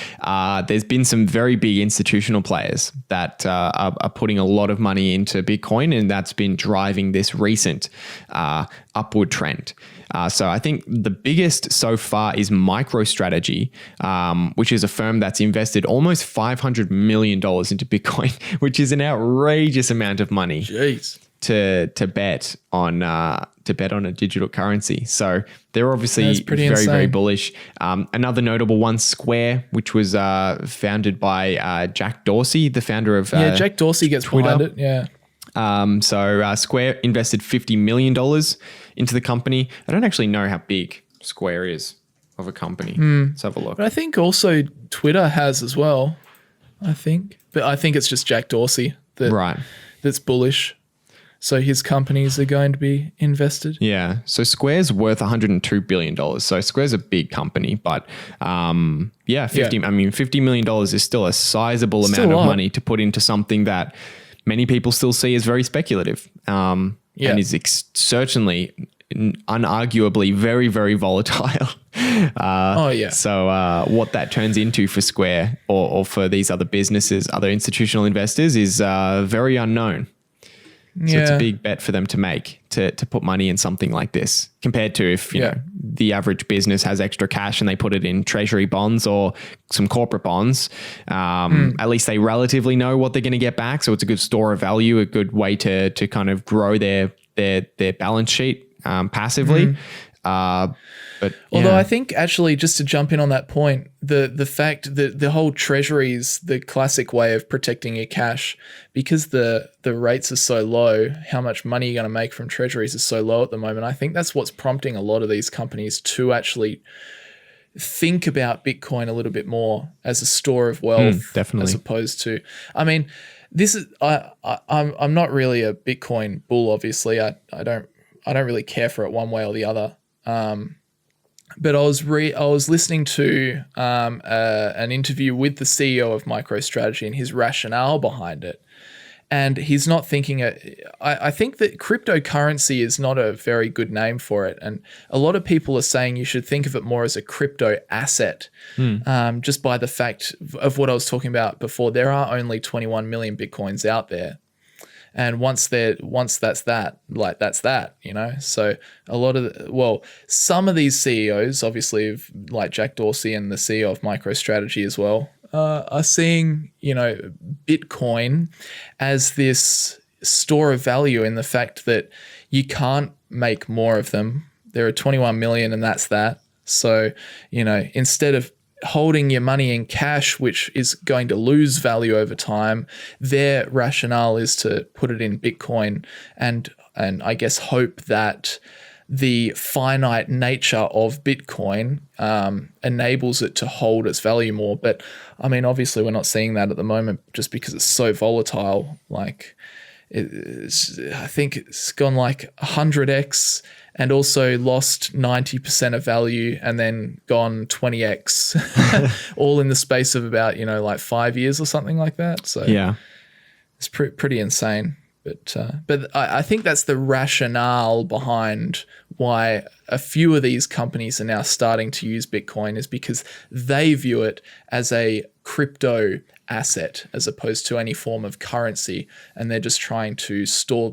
there's been some very big institutional players that are putting a lot of money into Bitcoin, and that's been driving this recent upward trend. So I think the biggest so far is MicroStrategy, which is a firm that's invested almost $500 million into Bitcoin, which is an outrageous amount of money. Jeez. To bet on a digital currency. So they're obviously very, insane. very bullish. Another notable one, Square, which was founded by Jack Dorsey, the founder of Jack Dorsey gets Twitter. behind it. Yeah. So Square invested $50 million into the company. I don't actually know how big Square is of a company. Let's have a look. But I think also Twitter has as well. But I think it's just Jack Dorsey that's bullish. So his companies are going to be invested. Yeah. So Square's worth $102 billion. So Square's a big company, but $50 million is still a sizable amount of money to put into something that many people still see as very speculative. And is certainly unarguably very, very volatile. So what that turns into for Square or for these other businesses, other institutional investors is very unknown. So it's a big bet for them to make to put money in something like this compared to if the average business has extra cash and they put it in treasury bonds or some corporate bonds. At least they relatively know what they're going to get back. So it's a good store of value, a good way to kind of grow their balance sheet passively. But although I think actually, just to jump in on that point, the fact that the whole treasuries, the classic way of protecting your cash, because the rates are so low, how much money you're going to make from treasuries is so low at the moment. I think that's what's prompting a lot of these companies to actually think about Bitcoin a little bit more as a store of wealth, definitely, as opposed to, I mean, this is I'm not really a Bitcoin bull. Obviously, I don't really care for it one way or the other. But I was listening to an interview with the CEO of MicroStrategy and his rationale behind it, and he's not thinking I think that cryptocurrency is not a very good name for it, and a lot of people are saying you should think of it more as a crypto asset, just by the fact of what I was talking about before. There are only 21 million Bitcoins out there. And once that's that, So a lot of some of these CEOs, obviously, like Jack Dorsey and the CEO of MicroStrategy as well, are seeing, Bitcoin as this store of value in the fact that you can't make more of them. There are 21 million and that's that. So, instead of holding your money in cash, which is going to lose value over time, their rationale is to put it in Bitcoin and I guess hope that the finite nature of Bitcoin enables it to hold its value more. But I mean, obviously we're not seeing that at the moment just because it's so volatile. Like I think it's gone like 100x and also lost 90% of value and then gone 20x all in the space of about, like 5 years or something like that. So Yeah. it's pretty insane. But I think that's the rationale behind why a few of these companies are now starting to use Bitcoin, is because they view it as a crypto asset as opposed to any form of currency, and they're just trying to store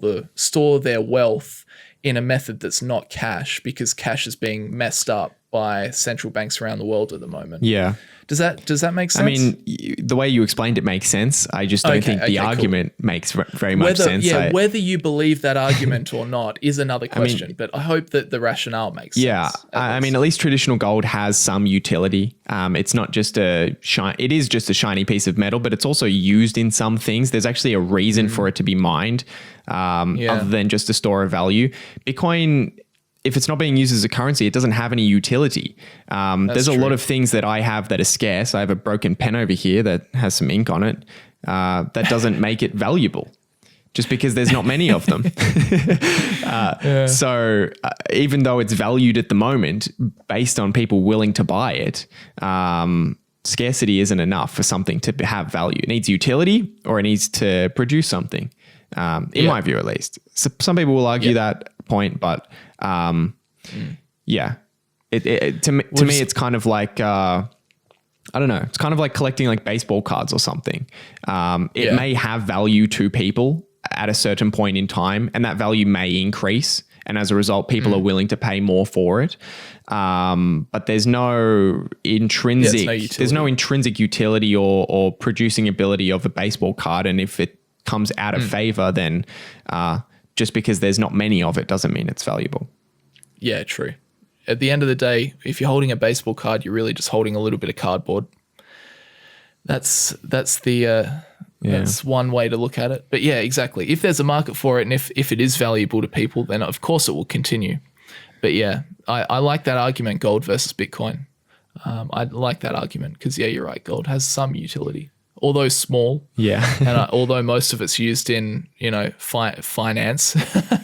their wealth in a method that's not cash, because cash is being messed up by central banks around the world at the moment. Yeah. Does that make sense? I mean, the way you explained it makes sense. I just don't think the argument makes very much sense. Yeah, whether you believe that argument or not is another question, but I hope that the rationale makes sense. Yeah, I mean, at least traditional gold has some utility. It's not just it is just a shiny piece of metal, but it's also used in some things. There's actually a reason for it to be mined, other than just a store of value. Bitcoin, if it's not being used as a currency, it doesn't have any utility. There's a lot of things that I have that are scarce. I have a broken pen over here that has some ink on it. That doesn't make it valuable, just because there's not many of them. So even though it's valued at the moment based on people willing to buy it, scarcity isn't enough for something to have value. It needs utility, or it needs to produce something, in my view at least. So some people will argue that point, but to me, it's kind of like, I don't know. It's kind of like collecting like baseball cards or something. It may have value to people at a certain point in time, and that value may increase. And as a result, people are willing to pay more for it. But there's no intrinsic utility or producing ability of a baseball card. And if it comes out of favor, then just because there's not many of it doesn't mean it's valuable. Yeah, true. At the end of the day, if you're holding a baseball card, you're really just holding a little bit of cardboard. That's one way to look at it. But yeah, exactly. If there's a market for it, and if it is valuable to people, then of course it will continue. But yeah, I like that argument, gold versus Bitcoin. I like that argument because, yeah, you're right. Gold has some utility, although small. Yeah. And although most of it's used in, finance.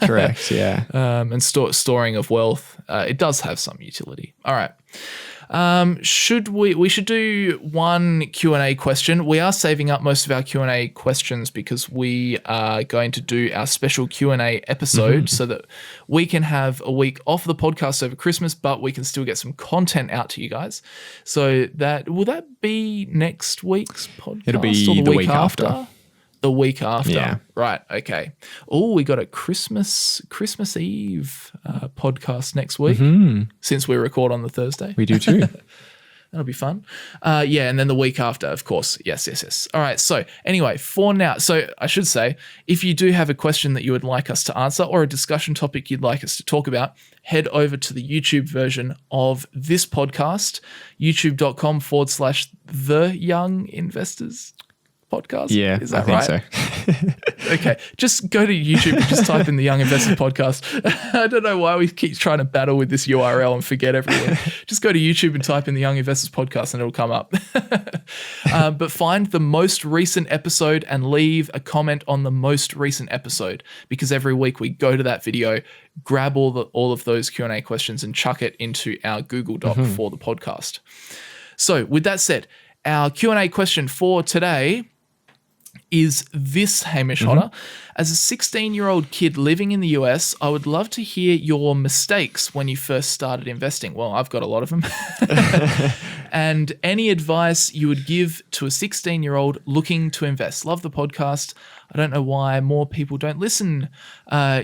Correct. Yeah. And storing of wealth, it does have some utility. All right. We should do one Q&A question. We are saving up most of our Q&A questions because we are going to do our special Q&A episode so that we can have a week off the podcast over Christmas, but we can still get some content out to you guys. So will that be next week's podcast? It'll be the week after. The week after. Yeah. Right. Okay. Oh, we got a Christmas Eve podcast next week since we record on the Thursday. We do too. That'll be fun. And then the week after, of course. Yes. All right. So anyway, for now, so I should say, if you do have a question that you would like us to answer or a discussion topic you'd like us to talk about, head over to the YouTube version of this podcast, youtube.com/The Young Investors Podcast. Yeah, is that I think right? so. Okay, just go to YouTube and just type in the Young Investor Podcast. I don't know why we keep trying to battle with this URL and forget everything. Just go to YouTube and type in the Young Investors Podcast and it'll come up. But find the most recent episode and leave a comment on the most recent episode, because every week we go to that video, grab all of those Q&A questions and chuck it into our Google Doc for the podcast. So with that said, our Q&A question for today is this, Hamish Hodder. As a 16-year-old kid living in the US, I would love to hear your mistakes when you first started investing. Well, I've got a lot of them. And any advice you would give to a 16-year-old looking to invest. Love the podcast. I don't know why more people don't listen.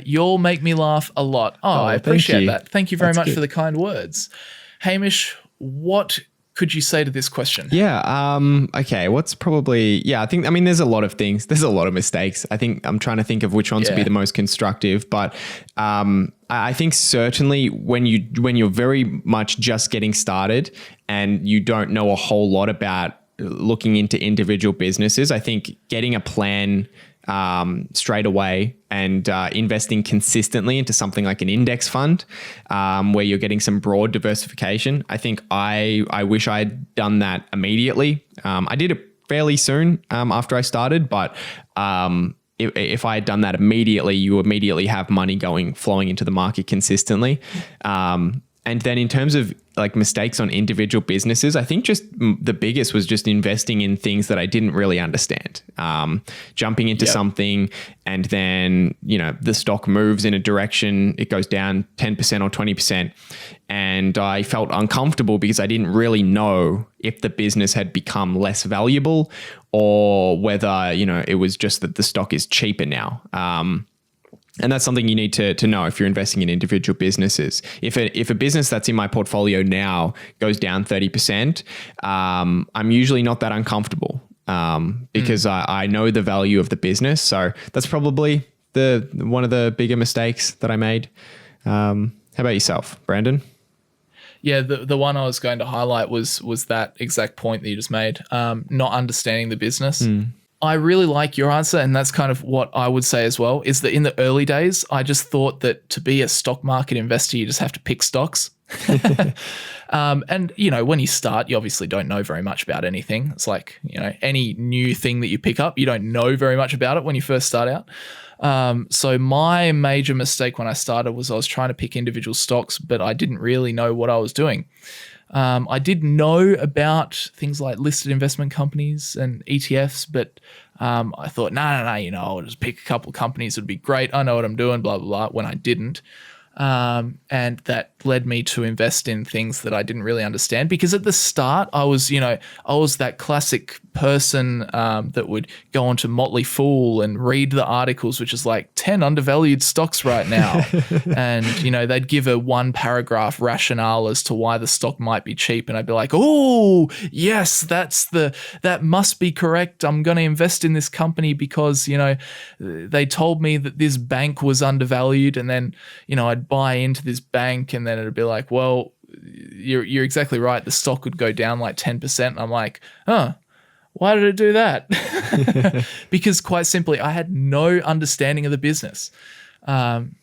You'll make me laugh a lot. Oh, I appreciate that. Thank you very much for the kind words. Hamish, what could you say to this question? Yeah. Okay. What's probably, I mean, there's a lot of things. There's a lot of mistakes. I think I'm trying to think of which ones would be the most constructive, but I think certainly when you're very much just getting started and you don't know a whole lot about looking into individual businesses, I think getting a plan straight away and investing consistently into something like an index fund where you're getting some broad diversification. I think I wish I had done that immediately. I did it fairly soon after I started, but if I had done that immediately, you immediately have money flowing into the market consistently. And then in terms of like mistakes on individual businesses, I think just the biggest was just investing in things that I didn't really understand. Jumping into something and then, the stock moves in a direction, it goes down 10% or 20%. And I felt uncomfortable because I didn't really know if the business had become less valuable or whether, it was just that the stock is cheaper now. And that's something you need to know if you're investing in individual businesses. If a business that's in my portfolio now goes down 30%, I'm usually not that uncomfortable because I know the value of the business. So that's probably one of the bigger mistakes that I made. How about yourself, Brandon? Yeah, the one I was going to highlight was that exact point that you just made, not understanding the business. I really like your answer, and that's kind of what I would say as well, is that in the early days, I just thought that to be a stock market investor, you just have to pick stocks. And, when you start, you obviously don't know very much about anything. It's like, any new thing that you pick up, you don't know very much about it when you first start out. So my major mistake when I started was I was trying to pick individual stocks, but I didn't really know what I was doing. I did know about things like listed investment companies and ETFs, but I thought, no, I'll just pick a couple of companies. It'd be great. I know what I'm doing, blah, blah, blah, when I didn't. And that led me to invest in things that I didn't really understand, because at the start I was that classic person that would go onto Motley Fool and read the articles, which is like 10 undervalued stocks right now. And, they'd give a 1-paragraph rationale as to why the stock might be cheap. And I'd be like, oh, yes, that must be correct. I'm going to invest in this company because, they told me that this bank was undervalued. And then, I'd buy into this bank, and then it'd be like, well, you're exactly right. The stock would go down like 10%. And I'm like, why did it do that? Because quite simply, I had no understanding of the business. And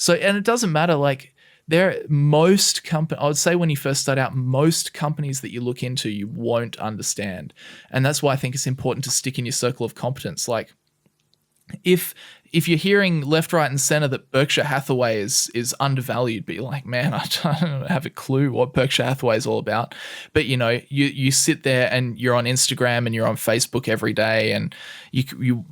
it doesn't matter. Like I would say when you first start out, most companies that you look into, you won't understand. And that's why I think it's important to stick in your circle of competence. Like if you're hearing left, right, and center that Berkshire Hathaway is undervalued, but you're like, man, I don't have a clue what Berkshire Hathaway is all about. But you sit there and you're on Instagram and you're on Facebook every day, and you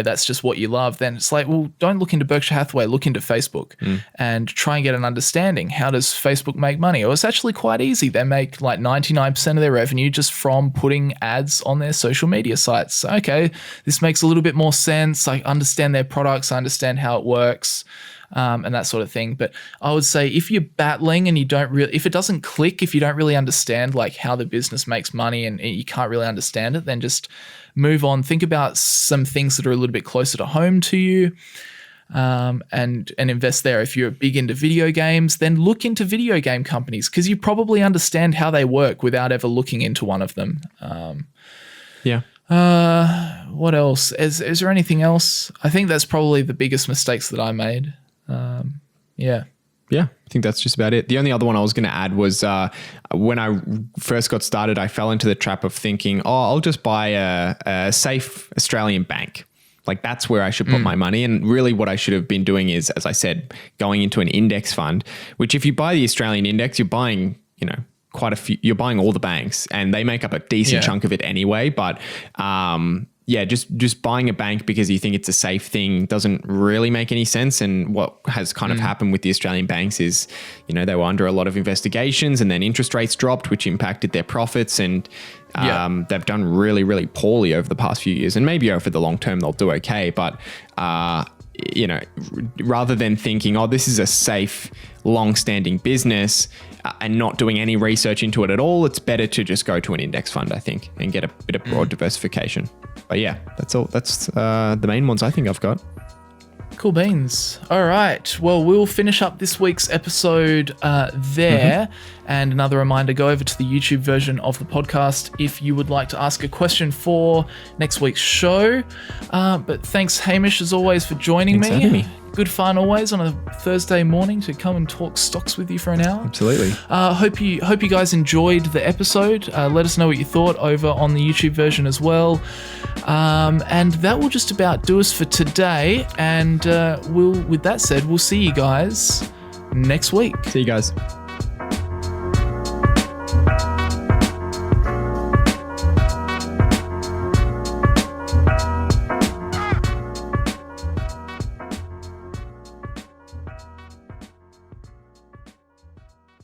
that's just what you love. Then it's like, well, don't look into Berkshire Hathaway, look into Facebook and try and get an understanding. How does Facebook make money? Well, it's actually quite easy. They make like 99% of their revenue just from putting ads on their social media sites. Okay, this makes a little bit more sense. I understand their products, I understand how it works, and that sort of thing. But I would say if you're battling and if it doesn't click, if you don't really understand like how the business makes money and you can't really understand it, then just move on. Think about some things that are a little bit closer to home to you, and invest there. If you're big into video games, then look into video game companies, because you probably understand how they work without ever looking into one of them. What else? Is there anything else? I think that's probably the biggest mistakes that I made. Yeah, I think that's just about it. The only other one I was going to add was when I first got started, I fell into the trap of thinking, I'll just buy a safe Australian bank. Like that's where I should put my money. And really what I should have been doing is, as I said, going into an index fund, which if you buy the Australian index, you're buying, quite a few, you're buying all the banks, and they make up a decent chunk of it anyway. But just buying a bank because you think it's a safe thing doesn't really make any sense. And what has kind of happened with the Australian banks is, they were under a lot of investigations, and then interest rates dropped, which impacted their profits. And they've done really, really poorly over the past few years. And maybe over the long term, they'll do okay. But, rather than thinking, this is a safe, long-standing business and not doing any research into it at all, it's better to just go to an index fund, I think, and get a bit of broad diversification. But yeah, that's all. That's the main ones I think I've got. Cool beans. All right. Well, we'll finish up this week's episode there. And another reminder, go over to the YouTube version of the podcast if you would like to ask a question for next week's show. But thanks, Hamish, as always, for joining me. good fun always on a Thursday morning to come and talk stocks with you for an hour. Absolutely. Hope you guys enjoyed the episode. Let us know what you thought over on the YouTube version as well. And that will just about do us for today. And with that said, we'll see you guys next week. See you guys.